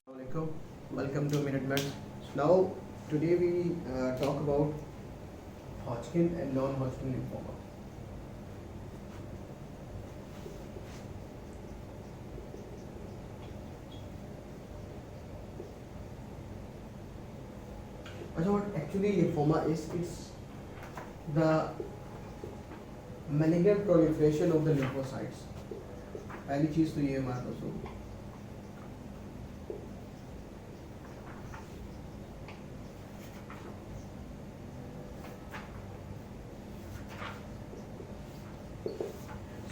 Assalamualaikum. Welcome to Minute Med. Now, today we talk about Hodgkin and non-Hodgkin lymphoma. अच्छा, what actually lymphoma is? It's the malignant proliferation of the lymphocytes. पहली चीज तो ये हमारे पास होगी.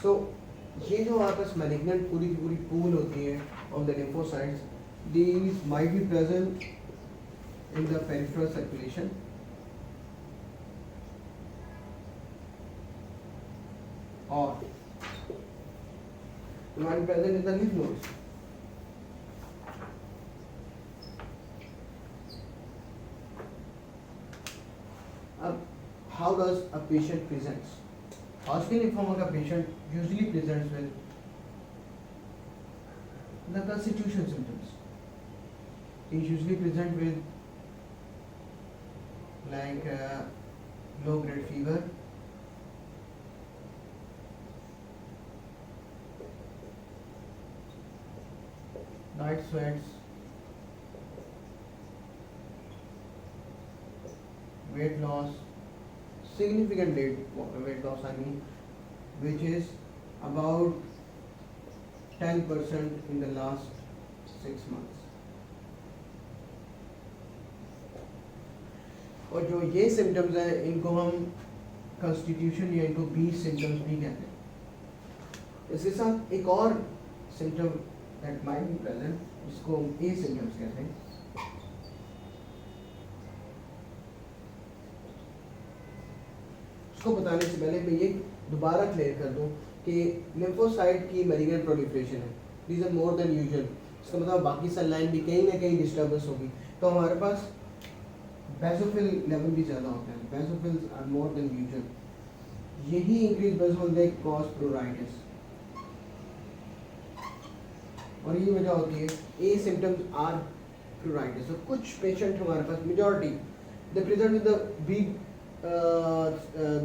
So, ये जो हमारे पास malignant पूरी की पूरी pool होती है of the lymphocytes, these might be present in the peripheral circulation or might be present in the lymph nodes. How does a patient presents? Hodgkin lymphoma का patient usually presents with the constitution symptoms. He usually present with like low grade fever, night sweats, weight loss, significant weight loss, which is about 10% in the last 6 months. और जो ये symptoms हैं इनको हम constitution या इनको B symptoms भी कहते हैं. इसके साथ एक और symptom that might be present जिसको हम ए सिम्टम्स कहते हैं. उसको बताने से पहले मैं ये दोबारा क्लियर कर दूं कि लिम्फोसाइट की मैलिग्नेंट प्रोलिफरेशन है. These are more than usual. इसका मतलब बाकी सेल लाइन भी कहीं ना कहीं डिस्टर्बेंस होगी. तो हमारे पास बेसोफिल लेवल भी ज़्यादा होता है. Basophils are more than usual. यही increase basophil they cause pruritus और ये वजह होती है. A symptoms are pruritus. तो कुछ पेशेंट हमारे पास majority they present with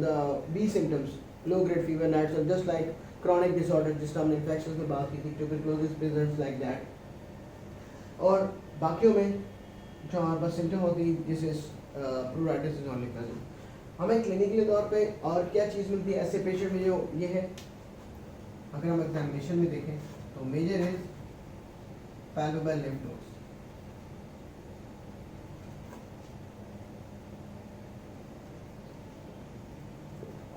the B symptoms, low grade fever, night sweats, just like chronic disorder जिस हमने infections में बात की थी, tuberculosis presents like that. और बाकियों में जो हमारे पास सिम्टम होती है this is प्लूराइटिस is only present. हमें क्लिनिकली तौर पे और क्या चीज़ मिलती है ऐसे पेशेंट में जो ये है. अगर हम एग्जामिनेशन में देखें तो major is palpable lymph nodes.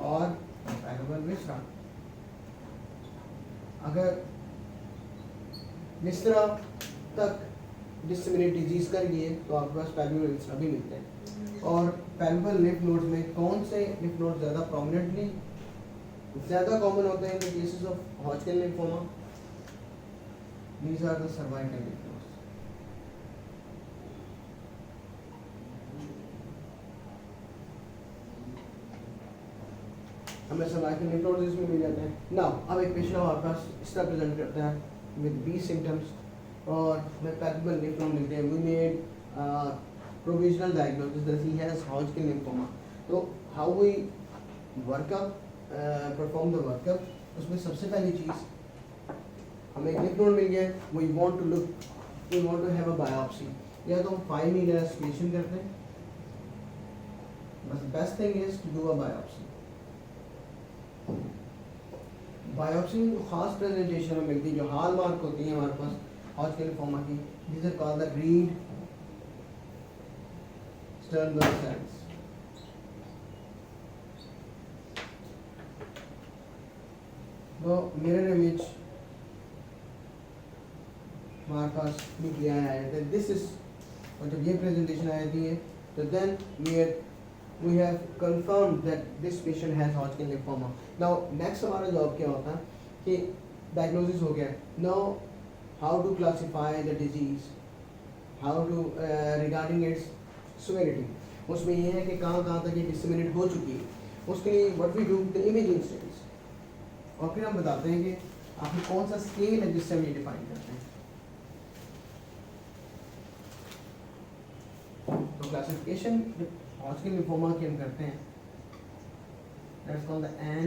और पैल्पेबल विसरा. अगर विसरा तक डिसेमिनेट डिजीज कर गई है तो आपके पास पैल्पेबल विसरा भी मिलते हैं. और पैल्पेबल लिम्फ नोड्स में कौन से लिम्फ नोड ज़्यादा प्रोमिनेंटली ज़्यादा कॉमन होते हैं in the cases of Hodgkin lymphoma? These are the cervical lymph nodes. हमें सर्वाइकल लिम्फ नोड्स इसमें मिल जाते हैं. नाउ अब एक पेशेंट हमारे पास इस तरह प्रेजेंट करता है विद बी सिम्टम्स और हमें पैल्पेबल लिम्फ नोड मिलते हैं. We made provisional diagnosis that he has Hodgkin lymphoma. तो how we workup perform the workup. उसमें सबसे पहली चीज़ हमें एक लिम्फ नोड मिल गया. We want to have a biopsy. या तो हम फाइन इन्वेस्टिगेशन करते हैं. बस best thing is to do a biopsy. Biopsy में जो खास प्रेजेंटेशन में मिलती है जो हॉल मार्क होती है हमारे पास हॉजकिन लिम्फोमा की, these are called the Reed Sternberg cells. तो मिरर इमेज हमारे पास निकल आया है. दिस इज और जब ये प्रेजेंटेशन आई थी तो then we have confirmed that this patient has Hodgkin lymphoma. Now next हमारा जॉब क्या होता है कि diagnosis हो गया. Now how to classify the disease, how to regarding its severity. उसमें ये है कि कहाँ तक ये disseminate हो चुकी है. उसके लिए what we do the imaging studies. और फिर हम बताते हैं कि आपको कौन सा स्केल है जिससे हम ये डिफाइन करते हैं. क्लासिफिकेशन हॉटस्किन लिम्फोमा की हम करते हैं, that's called the Ann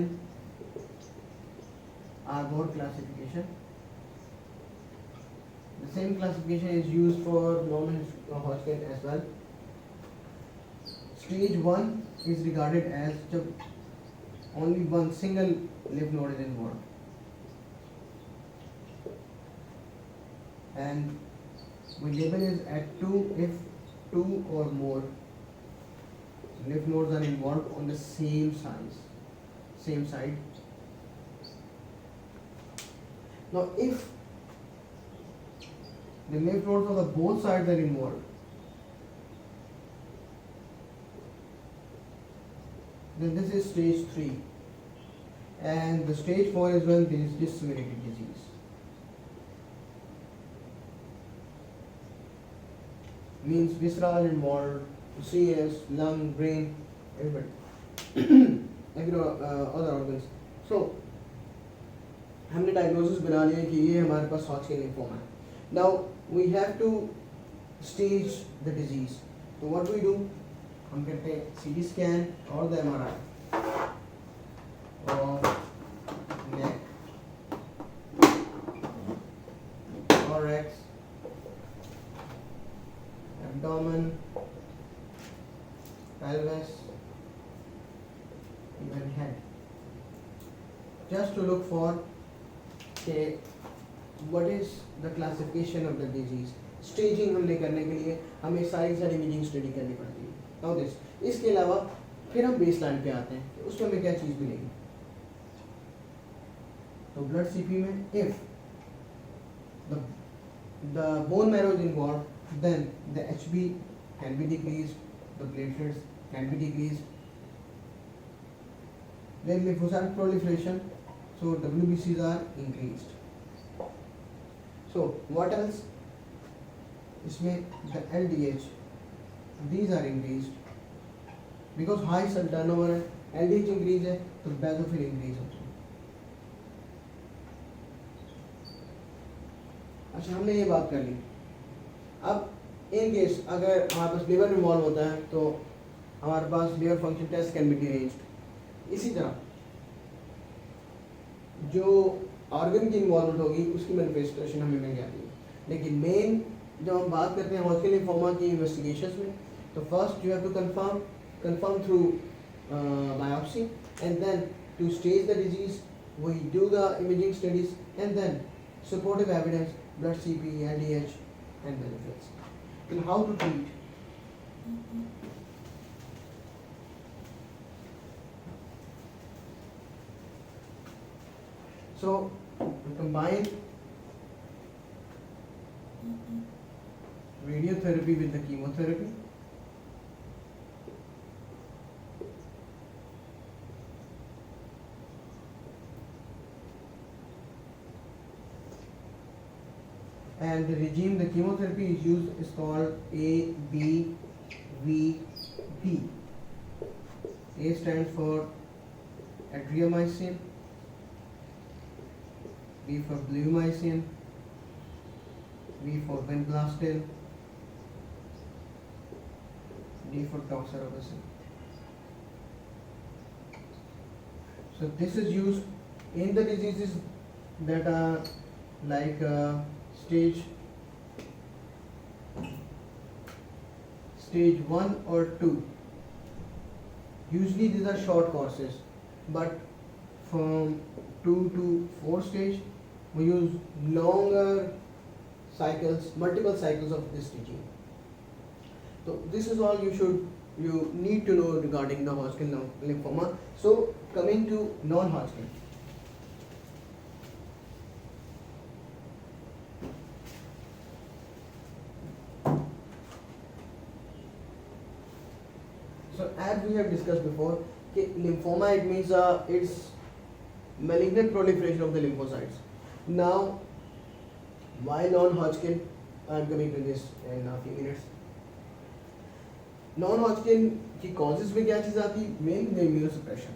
Arbor classification. The same classification is used for non-Hodgkin as well. Stage 1 is regarded as जब only one single lymph node is involved, and we label is at 2 if 2 or more lymph nodes are involved on the same side. Now if the lymph nodes on the both sides are involved, then this is stage 3, and the stage 4 is when there is disseminated disease. Means visceral involved, CS, lung, brain, everybody, every other organs. So हमने diagnosis बना लिया कि ये हमारे पास Hodgkin lymphoma है. Now we have to stage the disease. So what do we do? हम करते हैं CT scan or the MRI of neck, thorax, abdomen, pelvis, even head, just to look for what is the classification of the disease. Staging हमने करने के लिए हमें सारी imaging study करनी पड़ती है. Now this, इसके अलावा फिर हम बेसलाइन पे आते हैं कि उसमें हमें क्या चीज़ मिलेगी. तो ब्लड सीपी में if the bone marrow is involved, then the HB can be decreased, the platelets can be decreased, then lymphocyte proliferation, so WBCs are increased. So what else? इसमें the LDH, these are increased because high cell turnover है, LDH increase है तो basophil increase होता है. अच्छा, हमने ये बात कर ली. अब इन केस अगर हमारे पास लिवर इन्वॉल्व होता है तो हमारे पास liver function test can be deranged. इसी तरह जो ऑर्गन की इन्वॉल्वमेंट होगी उसकी मैनिफेस्टेशन हमें मिल जाती है. लेकिन मेन जब हम बात करते हैं हॉटस्किन लिम्फोमा की इन्वेस्टिगेशंस में, तो first you have to confirm through biopsy, and then to stage the disease we do the imaging studies, and then supportive evidence, blood CP, LDH and benefits. Then how to treat? So we combine radiotherapy with the chemotherapy. And the regime the chemotherapy is used is called ABVB. A stands for adriamycin, B for bleomycin, V for vinblastine, D for doxorubicin. So this is used in the diseases that are like stage 1 or 2. Usually these are short courses, but from 2 to 4 stage we use longer cycles, multiple cycles of this teaching. So this is all you need to know regarding the Hodgkin lymphoma. So coming to non-Hodgkin. So as we have discussed before, lymphoma, it means it's malignant proliferation of the lymphocytes. Now why non-Hodgkin? I am coming to this in a few minutes. Non-Hodgkin की causes में क्या चीज़ आती है? Mainly the immunosuppression.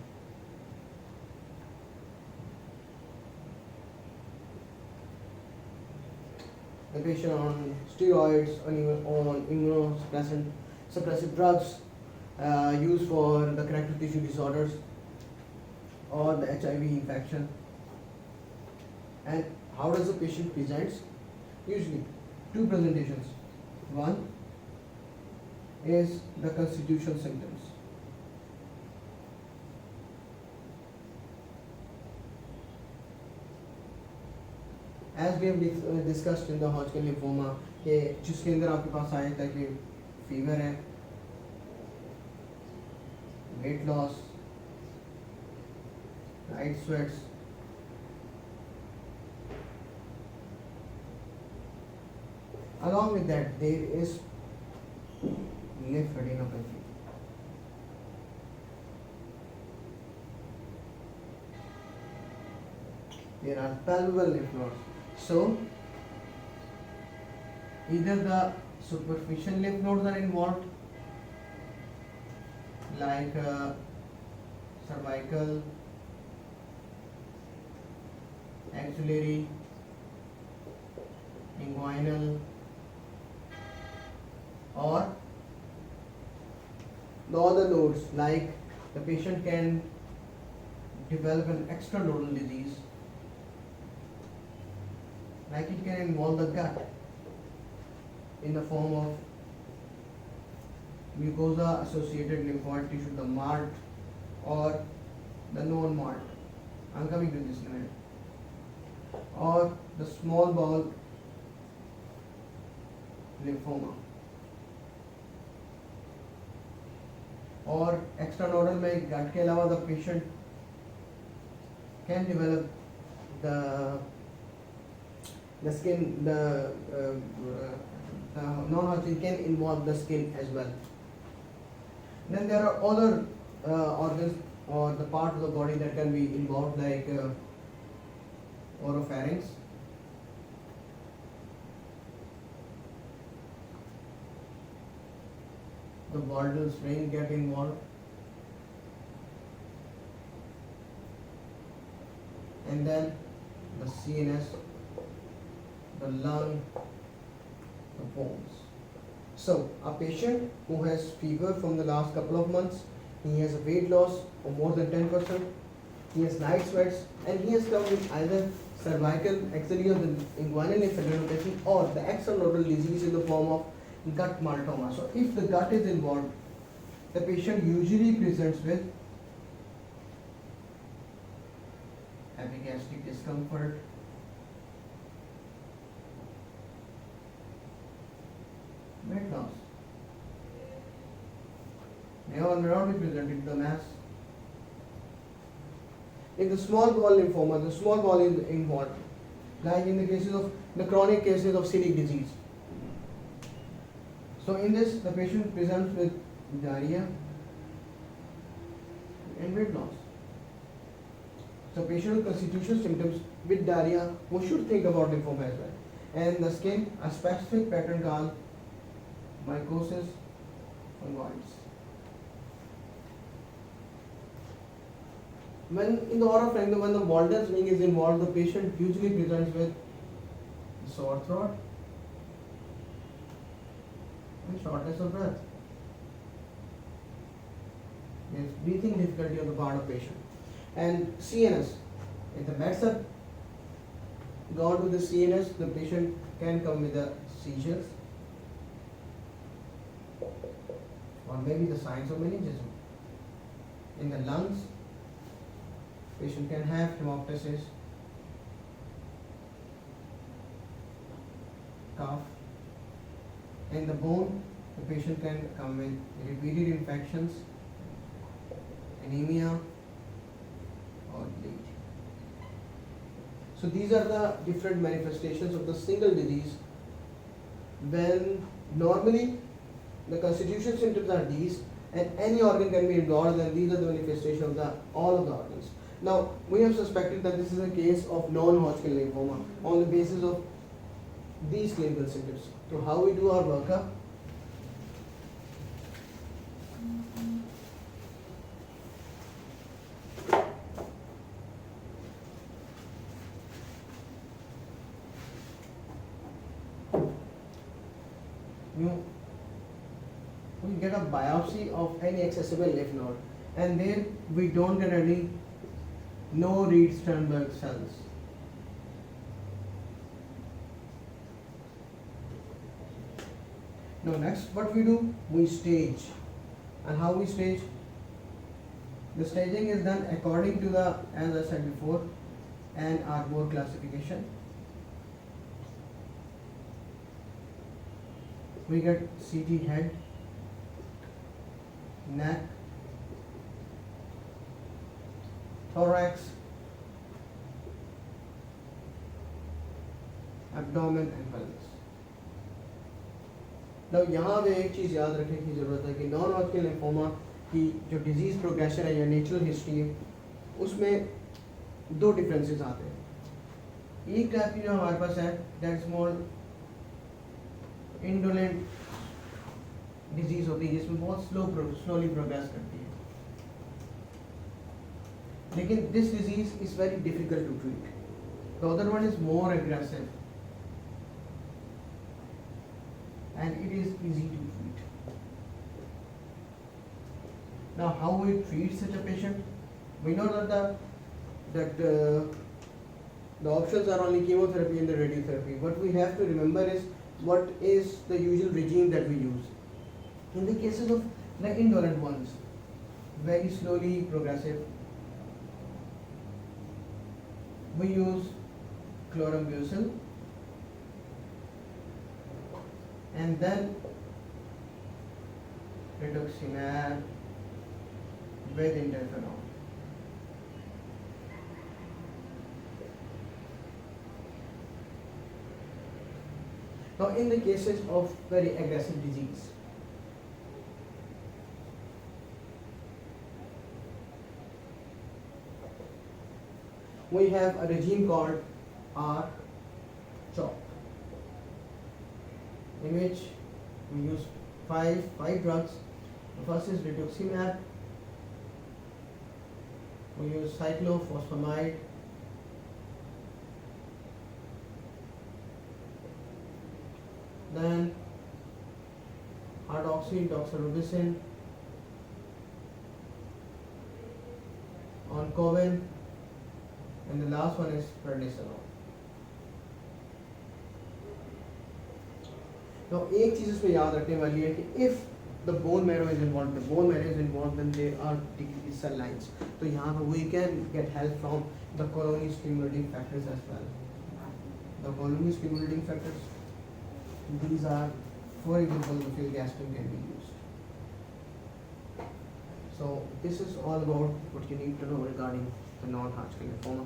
The patient on steroids or even on immunosuppressant. suppressive drugs used for the connective tissue disorders or the HIV infection. And how does the patient presents? Usually two presentations. One is the constitutional symptoms. As we have discussed in the Hodgkin lymphoma कि जिसके अंदर आपके पास आया था कि fever है, weight loss, night sweats, along with that there is lymphadenopathy. There are palpable lymph nodes. So either the superficial lymph nodes are involved, like cervical, axillary, inguinal, or the other nodes, like the patient can develop an extranodal disease, like it can involve the gut in the form of mucosa associated lymphoid tissue, the MALT or the non-MALT. I'm coming to this in a minute. Or the small bowel lymphoma. और एक्स्ट्रानोडल में गट के अलावा the patient can develop the skin the non-Hodgkin can involve the skin as well. Then there are other organs or the part of the body that can be involved, like oropharynx, the Bartle's vein get involved, and then the CNS, the lung, the bones. So a patient who has fever from the last couple of months, he has a weight loss of more than 10%, he has night sweats, and he has come with either cervical, axillary, or the inguinal lymphadenopathy, or the extranodal disease in the form of gut maltoma. So if the gut is involved, the patient usually presents with epigastric discomfort, weight loss, may or may not be presented the mass. In the small bowel lymphoma, the small bowel is involved, like in the cases of the chronic cases of celiac disease. So in this, the patient presents with diarrhea and weight loss. So patient with constitutional symptoms with diarrhea, we should think about lymphoma as well. And the skin, a specific pattern called mycosis fungoides. When in the oropharynx, when the Walden's ring is involved, the patient usually presents with sore throat and shortness of breath. There is breathing difficulty on the part of patient. And CNS, if the meds are gone to the CNS, the patient can come with the seizures or maybe the signs of meningism. In the lungs, patient can have hemoptysis, cough. In the bone, the patient can come with repeated infections, anemia, or bleed. So these are the different manifestations of the single disease. When normally the constitutional symptoms are these, and any organ can be involved, and these are the manifestations of all of the organs. Now, we have suspected that this is a case of non-Hodgkin lymphoma on the basis of these clinical symptoms. So how we do our workup? You get a biopsy of any accessible lymph node, and there we don't get any no Reed Sternberg cells. Now next what we do, we stage. And how we stage? The staging is done according to the, as I said before, Ann Arbor classification. We get CT head, neck, thorax, abdomen and pelvis. Now यहाँ पे एक चीज़ याद रखने की ज़रूरत है कि non हॉटकिन lymphoma की जो डिजीज़ प्रोग्रेशन है या नेचुरल हिस्ट्री है उसमें दो डिफरेंसेस आते हैं। एक टाइप की जो हमारे पास है that is more indolent disease होती है जिसमें बहुत स्लोली प्रोग्रेस करती है, लेकिन this disease is very difficult to treat. The other one is more aggressive and it is easy to treat. Now, how we treat such a patient? We know that the options are only chemotherapy and the radiotherapy. What we have to remember is what is the usual regime that we use. In the cases of the indolent ones, very slowly progressive, we use chlorambucil and then rituximab with interferon. Now, in the cases of very aggressive disease, we have a regime called R-CHOP, in which we use five drugs. The first is rituximab. We use cyclophosphamide, then hydroxydoxorubicin, oncovin, and the last one is prednisolone. Now, एक चीज़ इसमें याद रखने वाली है कि if the bone marrow is involved, then there are decreased cell lines. तो यहाँ पर we can get help from the colony stimulating factors as well. The colony stimulating factors, these are, for example, the filgrastim can be used. So this is all about what you need to know regarding the non-Hodgkin lymphoma.